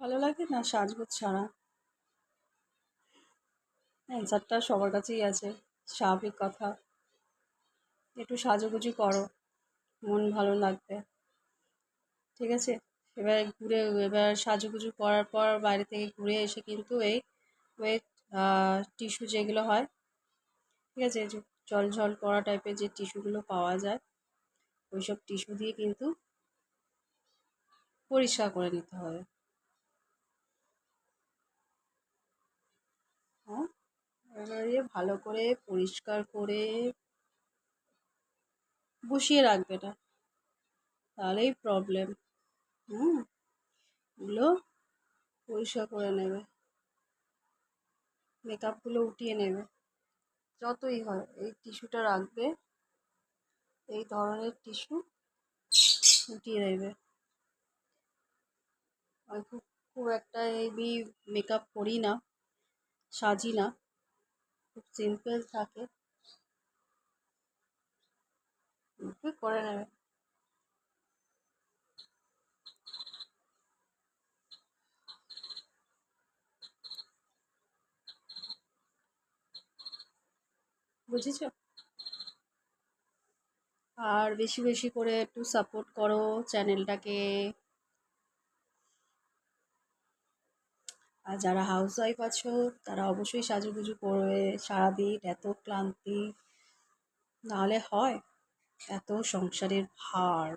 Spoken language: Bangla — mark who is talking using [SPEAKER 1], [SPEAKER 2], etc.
[SPEAKER 1] ভালো লাগে না সাজগোজ ছাড়া? অ্যান্সারটা সবার কাছেই আছে, স্বাভাবিক কথা। একটু সাজুগুজু করো, মন ভালো লাগবে। ঠিক আছে, এবার সাজুগুজু করার পর বাইরে থেকে ঘুরে এসে কিন্তু এই ওয়েট টিস্যু যেগুলো হয়, ঠিক আছে, যে জল জল করা টাইপের যে টিস্যুগুলো পাওয়া যায়, ওইসব টিস্যু দিয়ে কিন্তু পরিষ্কার করে নিতে হবে। হ্যাঁ, এবারে ভালো করে পরিষ্কার করে বসিয়ে রাখবে না, তাহলেই প্রবলেম। হুম, এগুলো পরিষ্কার করে নেবে, মেকআপগুলো উঠিয়ে নেবে। যতই হয় এই টিস্যুটা রাখবে, এই ধরনের টিস্যু উঠিয়ে দেবে। আমি খুব খুব একটা হেভি মেকআপ করি না, সাজি না, খুব সিম্পল থাকে, একটু করে নেবে। বুঝেছো? আর বেশি বেশি করে একটু সাপোর্ট করো চ্যানেলটাকে। আর যারা হাউস ওয়াইফ আছো তারা অবশ্যই সাজুগুজু করবে, সারাদিন এত ক্লান্তি, নাহলে হয়? এত সংসারের ভার,